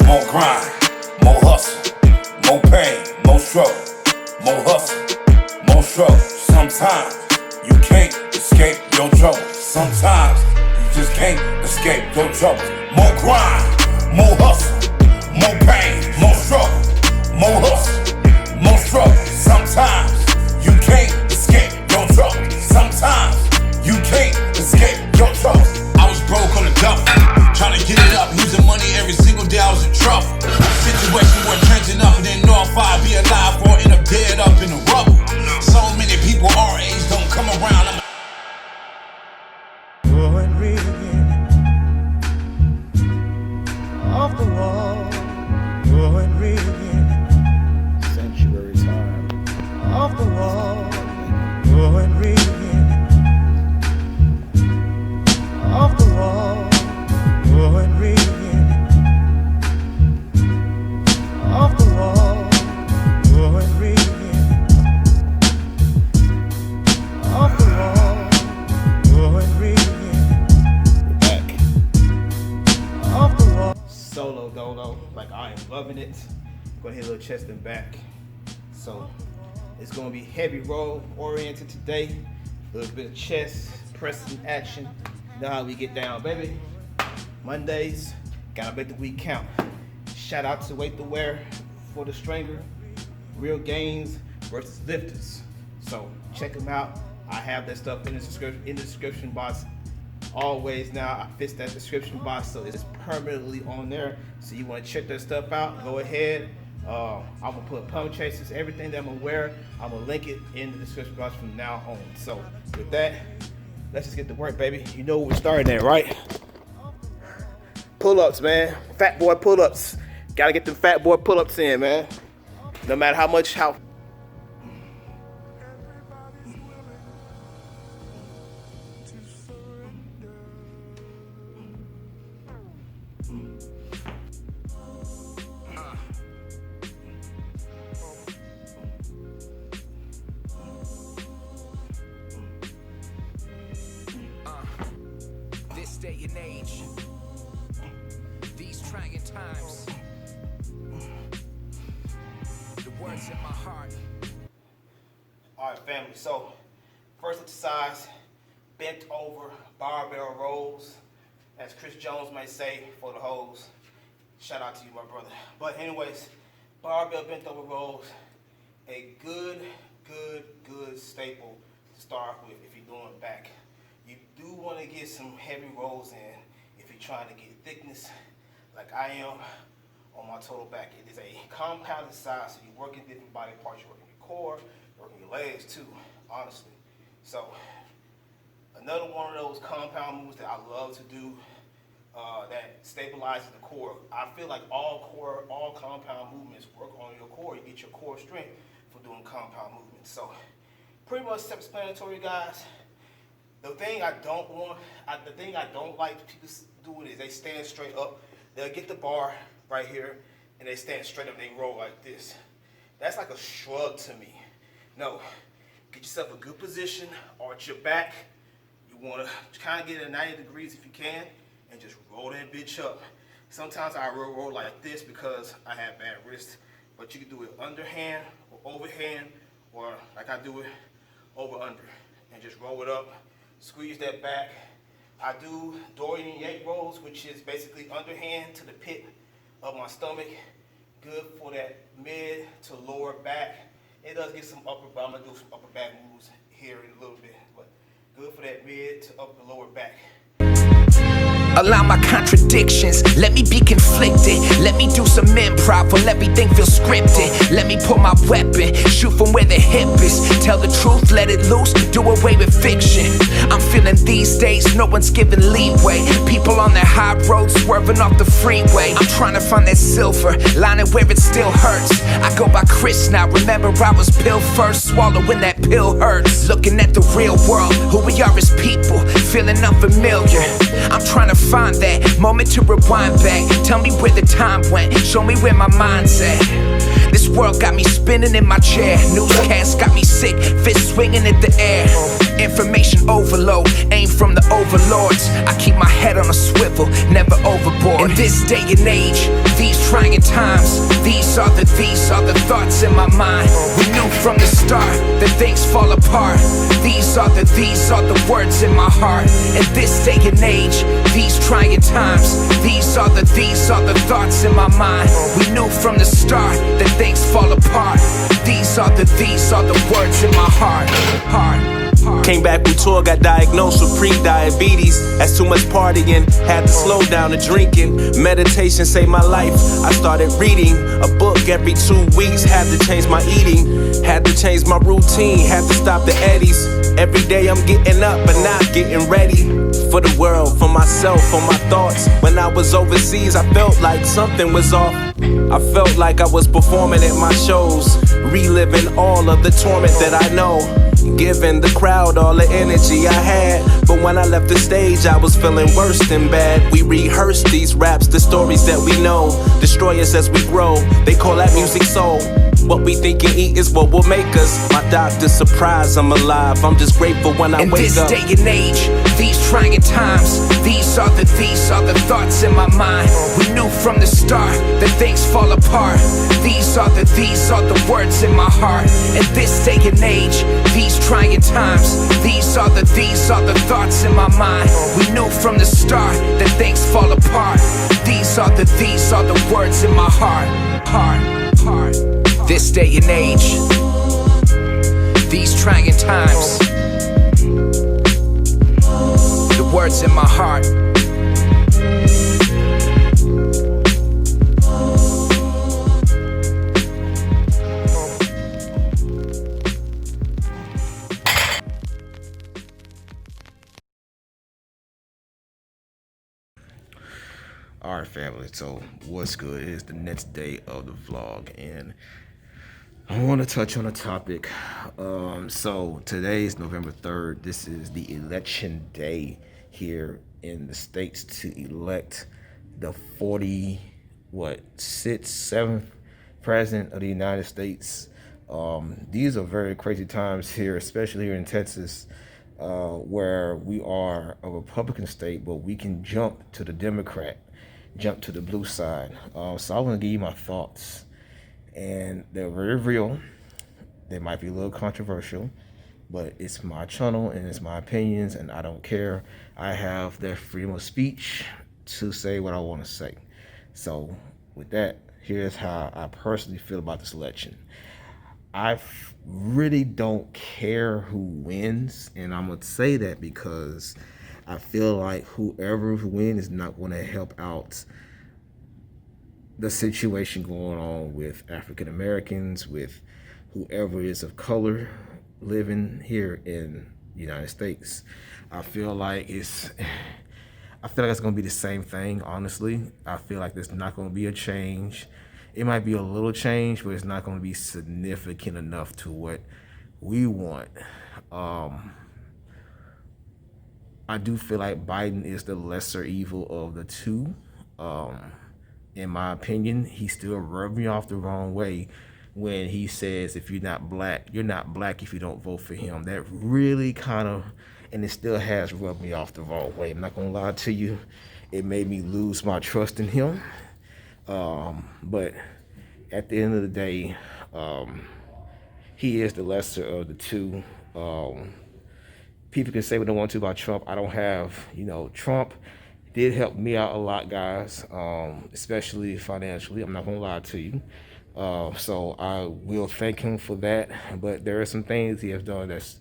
More grind, more hustle, more pain, more struggle. More hustle, more struggle. Sometimes you can't escape your trouble. Sometimes you just can't escape your trouble. More grind, more hustle, more pain, more struggle. More hustle, more struggle. Sometimes you can't escape your trouble. Sometimes you can't escape your trouble. I was broke on the duffel, trying to get it up, losing money every single day. I was in trouble. Situation were changing up, didn't know if I'd be alive or end up dead up in the rubble. So many people our age don't come around. Going reading off the wall, going reading Sanctuary time. off the wall, going reading off the wall, going reading off the wall, going reading off the wall, going reading We're back. off the wall. Solo dolo. Like, I am loving it. Go ahead, a little chest and back. So it's gonna be heavy roll oriented today. A little bit of chest, pressing action. You know how we get down, baby. Mondays, gotta make the week count. Shout out to Weight to Wear for the stringer. Real gains versus lifters. So check them out. I have that stuff in the description box. Always now, I fix that description box so it's permanently on there. So you want to check that stuff out, go ahead. I'm gonna put pump chasers, everything that I'm gonna wear, I'm gonna link it in the description box from now on. So with that, let's just get to work, baby. You know where we're starting at, right? Pull-ups, man. Fat boy pull-ups. Gotta get them fat boy pull-ups in, man. No matter how much, This day and age, these trying times, the words in my heart. All right, family. So, first exercise, bent over barbell rolls, as Chris Jones might say for the hoes. Shout out to you, my brother. But anyways, barbell bent over rolls, a good staple to start with if you're doing back. You do want to get some heavy rolls in if you're trying to get thickness, like I am on my total back. It is a compound exercise, so you're working different body parts. You're working your core, you're working your legs too, honestly. So another one of those compound moves that I love to do that stabilizes the core. I feel like all compound movements work on your core. You get your core strength for doing compound movements. So pretty much self-explanatory, guys. The thing I don't like people doing is they stand straight up. They'll get the bar right here and they stand straight up and they roll like this. That's like a shrug to me. No, get yourself a good position, arch your back. You want to kind of get it at 90 degrees if you can and just roll that bitch up. Sometimes I roll like this because I have bad wrists, but you can do it underhand or overhand, or like I do it over under, and just roll it up. Squeeze that back. I do Dorian Yates rolls, which is basically underhand to the pit of my stomach. Good for that mid to lower back. It does get some upper, but I'm gonna do some upper back moves here in a little bit. But good for that mid to upper lower back. Allow my contradictions, let me be conflicted. Let me do some improv while everything feels scripted. Let me pull my weapon, shoot from where the hip is. Tell the truth, let it loose, do away with fiction. I'm feeling these days, no one's giving leeway. People on their high road swerving off the freeway. I'm trying to find that silver lining where it still hurts. I go by Chris now, remember I was pill first. Swallowing that pill hurts. Looking at the real world, who we are as people, feeling unfamiliar. I'm trying to find that moment to rewind back. Tell me where the time went, show me where my mind's at. This world got me spinning in my chair. Newscast got me sick, fist swinging at the air. Information overload, aim from the overlords. I keep my head on a swivel, never overboard. In this day and age, these trying times, these are the thoughts in my mind. We knew from the start that things fall apart. These are the words in my heart. In this day and age, these trying times, these are the thoughts in my mind. We knew from the start that things fall apart. These are the words in my heart. Came back from tour, got diagnosed with pre-diabetes. That's too much partying, had to slow down the drinking. Meditation saved my life, I started reading a book every 2 weeks. Had to change my eating, had to change my routine, had to stop the eddies. Every day I'm getting up but not getting ready for the world, for myself, for my thoughts. When I was overseas, I felt like something was off. I felt like I was performing at my shows, reliving all of the torment that I know, giving the crowd all the energy I had. But when I left the stage, I was feeling worse than bad. We rehearsed these raps, the stories that we know, destroy us as we grow. They call that music soul. What we think and eat is what will make us. My doctor's surprised I'm alive. I'm just grateful when I wake up. In this day and age, these trying times, these are the thoughts in my mind. We knew from the start that things fall apart. These are the words in my heart. In this day and age, these trying times, these are the thoughts in my mind. We knew from the start that things fall apart. These are the words in my heart. This day and age, these trying times, the words in my heart. Alright, family, so what's good? It is the next day of the vlog, and I want to touch on a topic. So today is November 3rd. This is the election day here in the States to elect the 7th president of the United States. These are very crazy times here, especially here in Texas, where we are a Republican state, but we can jump to the blue side. So I want to give you my thoughts, and they're very real. They might be a little controversial, but it's my channel and it's my opinions, and I don't care. I have the freedom of speech to say what I want to say. So with that, here's how I personally feel about this election. I really don't care who wins, and I'm going to say that because I feel like whoever wins is not going to help out the situation going on with African Americans, with whoever is of color living here in the United States. I feel like it's going to be the same thing, honestly. I feel like there's not going to be a change. It might be a little change, but it's not going to be significant enough to what we want. I do feel like Biden is the lesser evil of the two. In my opinion, he still rubbed me off the wrong way when he says, if you're not black, you're not black if you don't vote for him. That really kind of, and it still has rubbed me off the wrong way. I'm not going to lie to you. It made me lose my trust in him. But at the end of the day, he is the lesser of the two. People can say what they want to about Trump. I don't have, Trump did help me out a lot, guys, especially financially. I'm not going to lie to you. So I will thank him for that. But there are some things he has done that's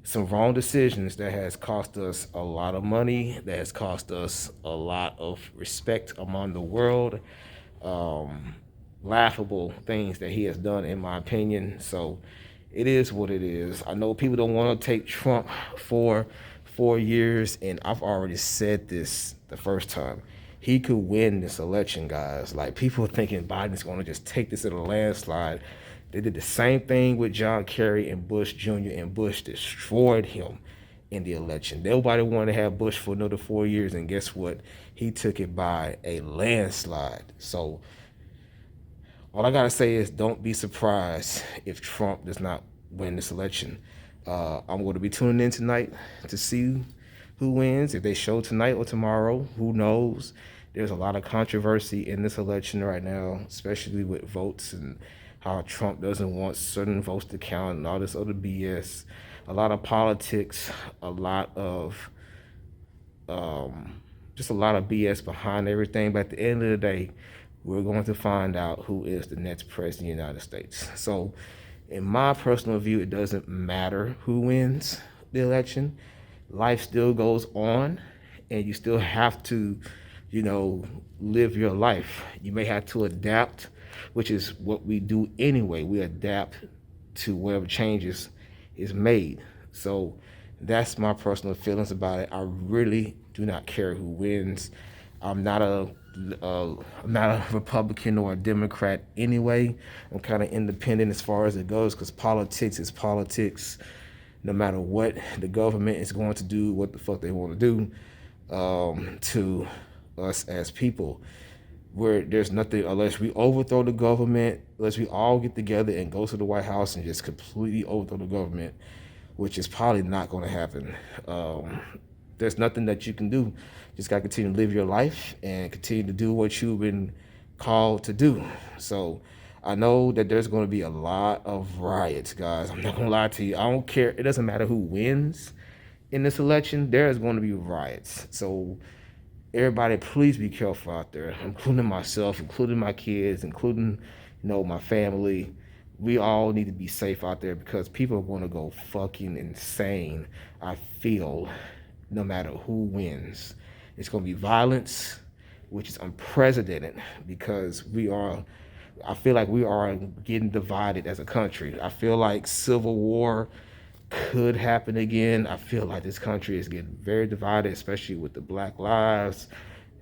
some wrong decisions that has cost us a lot of money, that has cost us a lot of respect among the world. Laughable things that he has done, in my opinion. So it is what it is. I know people don't want to take Trump for 4 years, and I've already said this the first time. He could win this election, guys. Like, people are thinking Biden's going to just take this in a landslide. They did the same thing with John Kerry and Bush Jr., and Bush destroyed him in the election. Nobody wanted to have Bush for another 4 years, and guess what? He took it by a landslide. So all I got to say is don't be surprised if Trump does not win this election. I'm going to be tuning in tonight to see who wins. If they show tonight or tomorrow, who knows? There's a lot of controversy in this election right now, especially with votes and how Trump doesn't want certain votes to count and all this other BS. A lot of politics, a lot of just a lot of BS behind everything. But at the end of the day, we're going to find out who is the next president of the United States. So in my personal view, it doesn't matter who wins the election. Life still goes on, and you still have to, you know, live your life. You may have to adapt, which is what we do anyway. We adapt to whatever changes is made. So that's my personal feelings about it. I really do not care who wins. I'm not a Republican or a Democrat anyway. I'm kind of independent as far as it goes, because politics is politics. No matter what the government is going to do, what the fuck they want to do to us as people. Where there's nothing, unless we overthrow the government, unless we all get together and go to the White House and just completely overthrow the government, which is probably not going to happen. There's nothing that you can do. Just got to continue to live your life and continue to do what you've been called to do. So I know that there's going to be a lot of riots, guys. I'm not going to lie to you. I don't care. It doesn't matter who wins in this election. There is going to be riots. So everybody, please be careful out there, including myself, including my kids, including, you know, my family. We all need to be safe out there, because people are going to go fucking insane, I feel, no matter who wins. It's going to be violence, which is unprecedented, because I feel like we are getting divided as a country. I feel like civil war could happen again. I feel like this country is getting very divided, especially with the Black lives,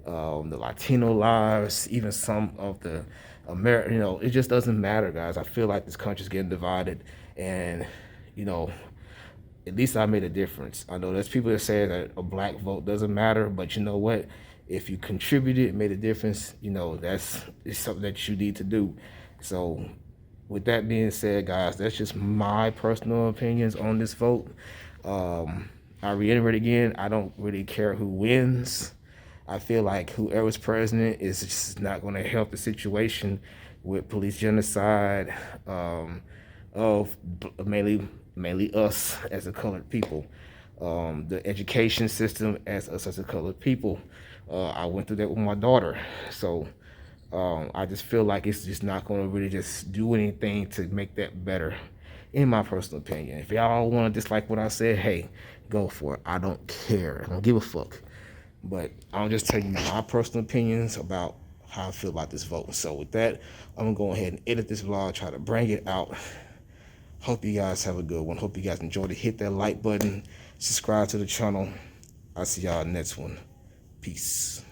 the Latino lives, even some of the American, you know, it just doesn't matter, guys. I feel like this country's getting divided, and, you know, at least I made a difference. I know there's people that say that a black vote doesn't matter, but you know what? If you contributed, made a difference, you know, it's something that you need to do. So with that being said, guys, that's just my personal opinions on this vote. I reiterate again, I don't really care who wins. I feel like whoever's president is just not going to help the situation with police genocide of mainly us as a colored people. The education system as us as a colored people. I went through that with my daughter. So I just feel like it's just not going to really just do anything to make that better, in my personal opinion. If y'all want to dislike what I said, hey, go for it. I don't care. I don't give a fuck. But I'll just tell you my personal opinions about how I feel about this vote. So with that, I'm going to go ahead and edit this vlog, try to bring it out. Hope you guys have a good one. Hope you guys enjoyed it. Hit that like button. Subscribe to the channel. I'll see y'all next one. Peace.